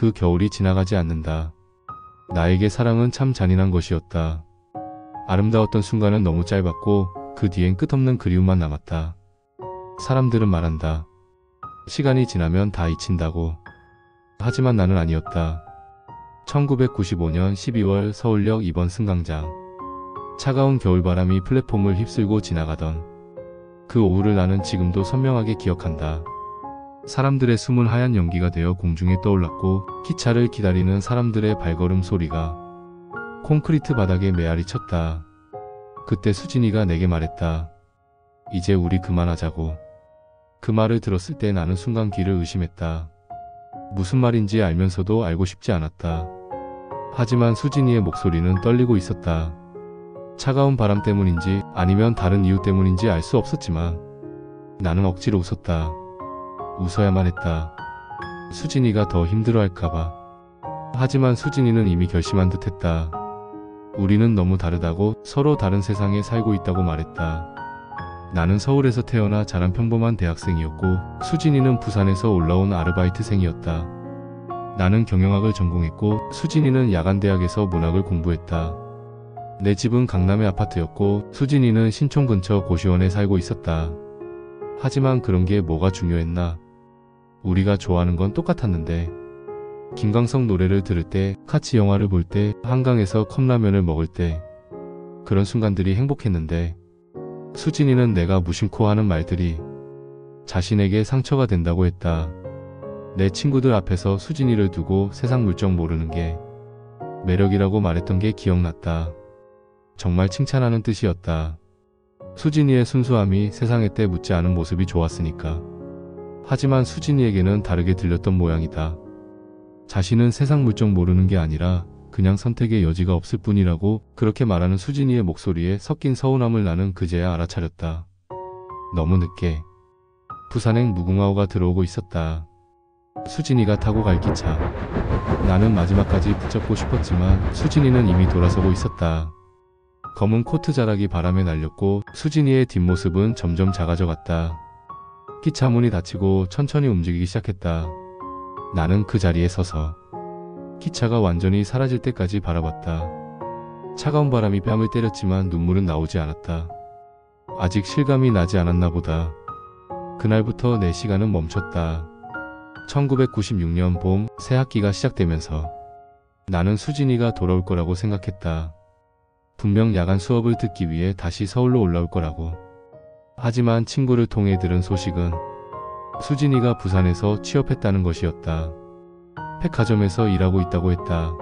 그 겨울이 지나가지 않는다. 나에게 사랑은 참 잔인한 것이었다. 아름다웠던 순간은 너무 짧았고 그 뒤엔 끝없는 그리움만 남았다. 사람들은 말한다. 시간이 지나면 다 잊힌다고. 하지만 나는 아니었다. 1995년 12월 서울역 2번 승강장. 차가운 겨울바람이 플랫폼을 휩쓸고 지나가던 그 오후를 나는 지금도 선명하게 기억한다. 사람들의 숨은 하얀 연기가 되어 공중에 떠올랐고 기차를 기다리는 사람들의 발걸음 소리가 콘크리트 바닥에 메아리 쳤다. 그때 수진이가 내게 말했다. 이제 우리 그만하자고. 그 말을 들었을 때 나는 순간 귀를 의심했다. 무슨 말인지 알면서도 알고 싶지 않았다. 하지만 수진이의 목소리는 떨리고 있었다. 차가운 바람 때문인지 아니면 다른 이유 때문인지 알 수 없었지만 나는 억지로 웃었다. 웃어야만 했다. 수진이가 더 힘들어할까봐. 하지만 수진이는 이미 결심한 듯했다. 우리는 너무 다르다고, 서로 다른 세상에 살고 있다고 말했다. 나는 서울에서 태어나 자란 평범한 대학생이었고 수진이는 부산에서 올라온 아르바이트생이었다. 나는 경영학을 전공했고 수진이는 야간대학에서 문학을 공부했다. 내 집은 강남의 아파트였고 수진이는 신촌 근처 고시원에 살고 있었다. 하지만 그런 게 뭐가 중요했나? 우리가 좋아하는 건 똑같았는데 김광석 노래를 들을 때, 같이 영화를 볼 때, 한강에서 컵라면을 먹을 때 그런 순간들이 행복했는데 수진이는 내가 무심코 하는 말들이 자신에게 상처가 된다고 했다. 내 친구들 앞에서 수진이를 두고 세상 물정 모르는 게 매력이라고 말했던 게 기억났다. 정말 칭찬하는 뜻이었다. 수진이의 순수함이 세상에 때 묻지 않은 모습이 좋았으니까. 하지만 수진이에게는 다르게 들렸던 모양이다. 자신은 세상 물정 모르는 게 아니라 그냥 선택의 여지가 없을 뿐이라고 그렇게 말하는 수진이의 목소리에 섞인 서운함을 나는 그제야 알아차렸다. 너무 늦게 부산행 무궁화호가 들어오고 있었다. 수진이가 타고 갈 기차. 나는 마지막까지 붙잡고 싶었지만 수진이는 이미 돌아서고 있었다. 검은 코트 자락이 바람에 날렸고 수진이의 뒷모습은 점점 작아져 갔다. 기차 문이 닫히고 천천히 움직이기 시작했다. 나는 그 자리에 서서 기차가 완전히 사라질 때까지 바라봤다. 차가운 바람이 뺨을 때렸지만 눈물은 나오지 않았다. 아직 실감이 나지 않았나 보다. 그날부터 내 시간은 멈췄다. 1996년 봄, 새 학기가 시작되면서 나는 수진이가 돌아올 거라고 생각했다. 분명 야간 수업을 듣기 위해 다시 서울로 올라올 거라고. 하지만 친구를 통해 들은 소식은 수진이가 부산에서 취업했다는 것이었다. 백화점에서 일하고 있다고 했다.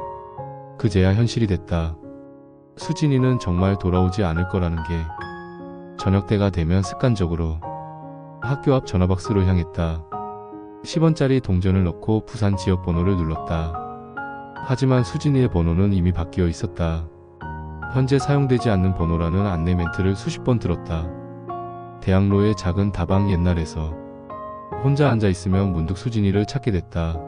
그제야 현실이 됐다. 수진이는 정말 돌아오지 않을 거라는 게 저녁 때가 되면 습관적으로 학교 앞 전화박스로 향했다. 10원짜리 동전을 넣고 부산 지역 번호를 눌렀다. 하지만 수진이의 번호는 이미 바뀌어 있었다. 현재 사용되지 않는 번호라는 안내 멘트를 수십 번 들었다. 대학로의 작은 다방 옛날에서 혼자 앉아있으면 문득 수진이를 찾게 됐다.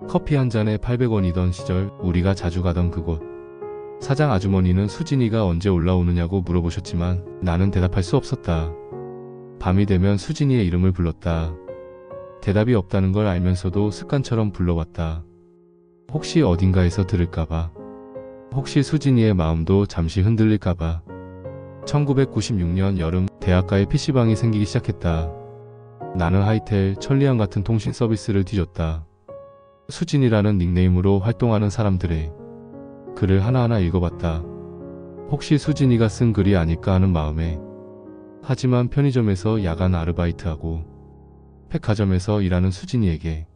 커피 한 잔에 800원이던 시절, 우리가 자주 가던 그곳. 사장 아주머니는 수진이가 언제 올라오느냐고 물어보셨지만 나는 대답할 수 없었다. 밤이 되면 수진이의 이름을 불렀다. 대답이 없다는 걸 알면서도 습관처럼 불러왔다. 혹시 어딘가에서 들을까봐. 혹시 수진이의 마음도 잠시 흔들릴까봐. 1996년 여름, 대학가에 PC방이 생기기 시작했다. 나는 하이텔, 천리안 같은 통신 서비스를 뒤졌다. 수진이라는 닉네임으로 활동하는 사람들의 글을 하나하나 읽어봤다. 혹시 수진이가 쓴 글이 아닐까 하는 마음에. 하지만 편의점에서 야간 아르바이트하고 백화점에서 일하는 수진이에게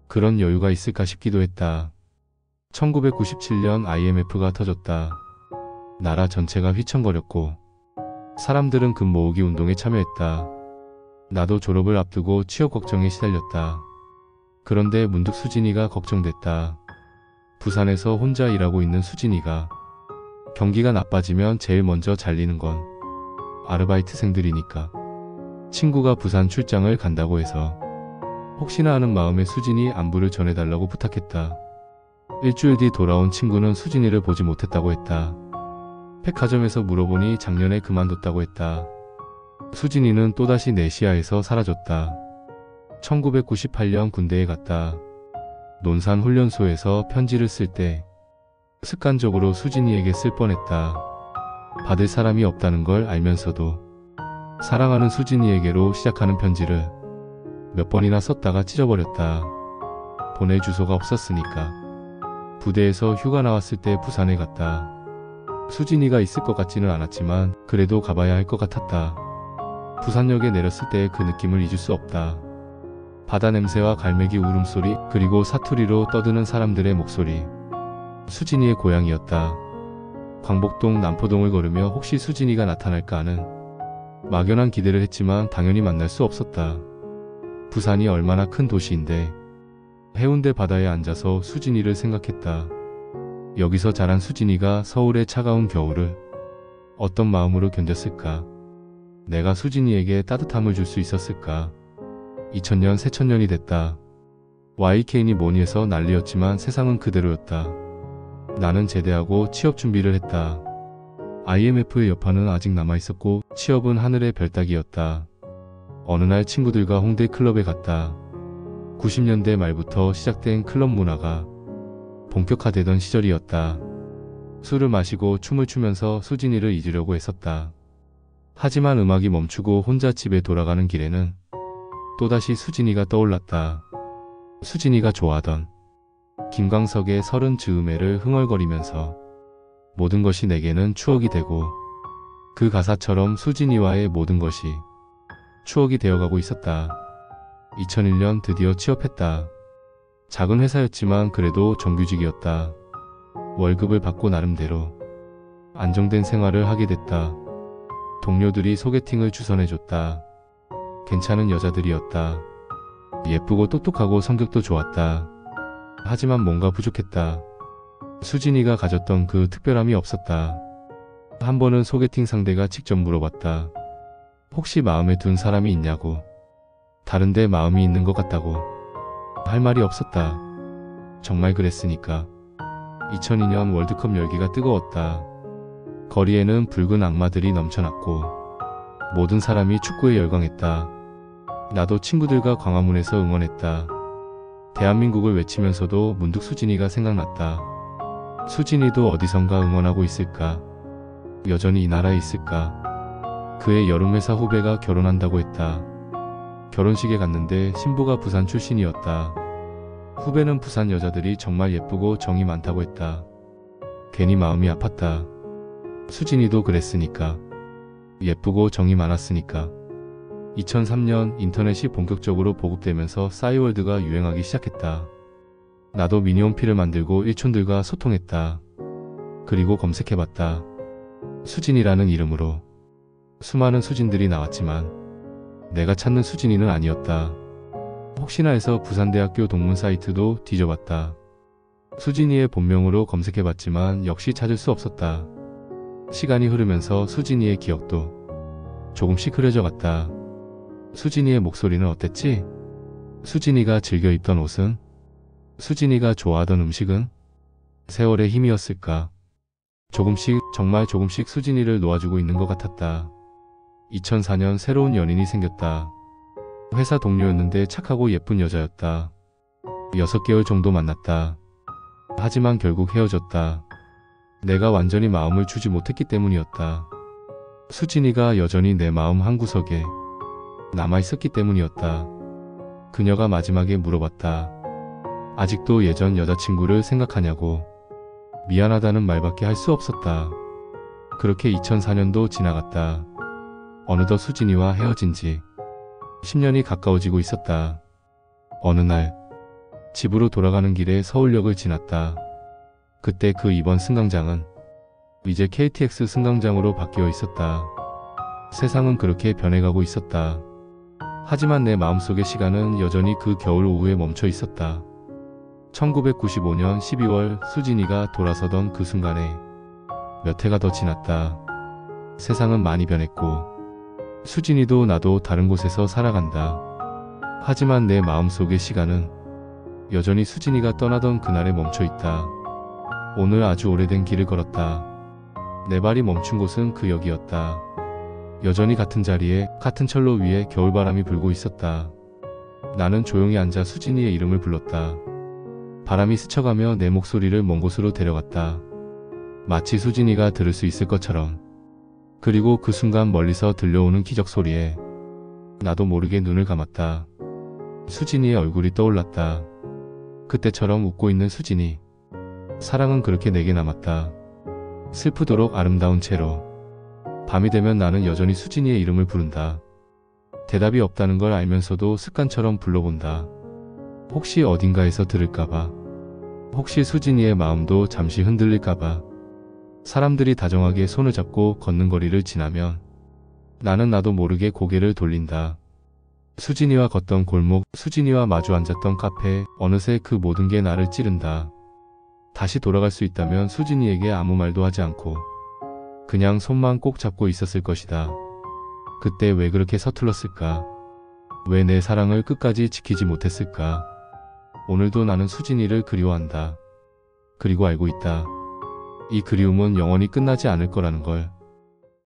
그런 여유가 있을까 싶기도 했다. 1997년 IMF가 터졌다. 나라 전체가 휘청거렸고 사람들은 금 모으기 운동에 참여했다. 나도 졸업을 앞두고 취업 걱정에 시달렸다. 그런데 문득 수진이가 걱정됐다. 부산에서 혼자 일하고 있는 수진이가 경기가 나빠지면 제일 먼저 잘리는 건 아르바이트생들이니까. 친구가 부산 출장을 간다고 해서 혹시나 하는 마음에 수진이 안부를 전해달라고 부탁했다. 일주일 뒤 돌아온 친구는 수진이를 보지 못했다고 했다. 백화점에서 물어보니 작년에 그만뒀다고 했다. 수진이는 또다시 내 시야에서 사라졌다. 1998년 군대에 갔다. 논산 훈련소에서 편지를 쓸 때 습관적으로 수진이에게 쓸 뻔했다. 받을 사람이 없다는 걸 알면서도 사랑하는 수진이에게로 시작하는 편지를 몇 번이나 썼다가 찢어버렸다. 보낼 주소가 없었으니까. 부대에서 휴가 나왔을 때 부산에 갔다. 수진이가 있을 것 같지는 않았지만 그래도 가봐야 할 것 같았다. 부산역에 내렸을 때 그 느낌을 잊을 수 없다. 바다 냄새와 갈매기 울음소리, 그리고 사투리로 떠드는 사람들의 목소리. 수진이의 고향이었다. 광복동 남포동을 걸으며 혹시 수진이가 나타날까 하는 막연한 기대를 했지만 당연히 만날 수 없었다. 부산이 얼마나 큰 도시인데 해운대 바다에 앉아서 수진이를 생각했다. 여기서 자란 수진이가 서울의 차가운 겨울을 어떤 마음으로 견뎠을까? 내가 수진이에게 따뜻함을 줄 수 있었을까? 2000년 새천년이 됐다. YK니 뭐니 해서 난리였지만 세상은 그대로였다. 나는 제대하고 취업 준비를 했다. IMF의 여파는 아직 남아있었고 취업은 하늘의 별따기였다. 어느 날 친구들과 홍대 클럽에 갔다. 90년대 말부터 시작된 클럽 문화가 본격화되던 시절이었다. 술을 마시고 춤을 추면서 수진이를 잊으려고 했었다. 하지만 음악이 멈추고 혼자 집에 돌아가는 길에는 또다시 수진이가 떠올랐다. 수진이가 좋아하던 김광석의 서른 즈음에를 흥얼거리면서 모든 것이 내게는 추억이 되고 그 가사처럼 수진이와의 모든 것이 추억이 되어가고 있었다. 2001년 드디어 취업했다. 작은 회사였지만 그래도 정규직이었다. 월급을 받고 나름대로 안정된 생활을 하게 됐다. 동료들이 소개팅을 주선해줬다. 괜찮은 여자들이었다. 예쁘고 똑똑하고 성격도 좋았다. 하지만 뭔가 부족했다. 수진이가 가졌던 그 특별함이 없었다. 한 번은 소개팅 상대가 직접 물어봤다. 혹시 마음에 둔 사람이 있냐고. 다른데 마음이 있는 것 같다고. 할 말이 없었다. 정말 그랬으니까. 2002년 월드컵 열기가 뜨거웠다. 거리에는 붉은 악마들이 넘쳐났고 모든 사람이 축구에 열광했다. 나도 친구들과 광화문에서 응원했다. 대한민국을 외치면서도 문득 수진이가 생각났다. 수진이도 어디선가 응원하고 있을까? 여전히 이 나라에 있을까? 그의 여름회사 후배가 결혼한다고 했다. 결혼식에 갔는데 신부가 부산 출신이었다. 후배는 부산 여자들이 정말 예쁘고 정이 많다고 했다. 괜히 마음이 아팠다. 수진이도 그랬으니까. 예쁘고 정이 많았으니까. 2003년 인터넷이 본격적으로 보급되면서 싸이월드가 유행하기 시작했다. 나도 미니홈피를 만들고 일촌들과 소통했다. 그리고 검색해봤다. 수진이라는 이름으로. 수많은 수진들이 나왔지만 내가 찾는 수진이는 아니었다. 혹시나 해서 부산대학교 동문 사이트도 뒤져봤다. 수진이의 본명으로 검색해봤지만 역시 찾을 수 없었다. 시간이 흐르면서 수진이의 기억도 조금씩 흐려져 갔다. 수진이의 목소리는 어땠지? 수진이가 즐겨 입던 옷은? 수진이가 좋아하던 음식은? 세월의 힘이었을까? 조금씩, 정말 조금씩 수진이를 놓아주고 있는 것 같았다. 2004년 새로운 연인이 생겼다. 회사 동료였는데 착하고 예쁜 여자였다. 6개월 정도 만났다. 하지만 결국 헤어졌다. 내가 완전히 마음을 주지 못했기 때문이었다. 수진이가 여전히 내 마음 한구석에 남아있었기 때문이었다. 그녀가 마지막에 물어봤다. 아직도 예전 여자친구를 생각하냐고. 미안하다는 말밖에 할 수 없었다. 그렇게 2004년도 지나갔다. 어느덧 수진이와 헤어진 지 10년이 가까워지고 있었다. 어느 날 집으로 돌아가는 길에 서울역을 지났다. 그때 그 2번 승강장은 이제 KTX 승강장으로 바뀌어 있었다. 세상은 그렇게 변해가고 있었다. 하지만 내 마음속의 시간은 여전히 그 겨울 오후에 멈춰 있었다. 1995년 12월 수진이가 돌아서던 그 순간에 몇 해가 더 지났다. 세상은 많이 변했고 수진이도 나도 다른 곳에서 살아간다. 하지만 내 마음속의 시간은 여전히 수진이가 떠나던 그날에 멈춰 있다. 오늘 아주 오래된 길을 걸었다. 내 발이 멈춘 곳은 그 역이었다. 여전히 같은 자리에 같은 철로 위에 겨울바람이 불고 있었다. 나는 조용히 앉아 수진이의 이름을 불렀다. 바람이 스쳐가며 내 목소리를 먼 곳으로 데려갔다. 마치 수진이가 들을 수 있을 것처럼. 그리고 그 순간 멀리서 들려오는 기적 소리에 나도 모르게 눈을 감았다. 수진이의 얼굴이 떠올랐다. 그때처럼 웃고 있는 수진이. 사랑은 그렇게 내게 남았다. 슬프도록 아름다운 채로. 밤이 되면 나는 여전히 수진이의 이름을 부른다. 대답이 없다는 걸 알면서도 습관처럼 불러본다. 혹시 어딘가에서 들을까봐. 혹시 수진이의 마음도 잠시 흔들릴까봐. 사람들이 다정하게 손을 잡고 걷는 거리를 지나면 나는 나도 모르게 고개를 돌린다. 수진이와 걷던 골목, 수진이와 마주 앉았던 카페, 어느새 그 모든 게 나를 찌른다. 다시 돌아갈 수 있다면 수진이에게 아무 말도 하지 않고 그냥 손만 꼭 잡고 있었을 것이다. 그때 왜 그렇게 서툴렀을까? 왜 내 사랑을 끝까지 지키지 못했을까? 오늘도 나는 수진이를 그리워한다. 그리고 알고 있다. 이 그리움은 영원히 끝나지 않을 거라는 걸.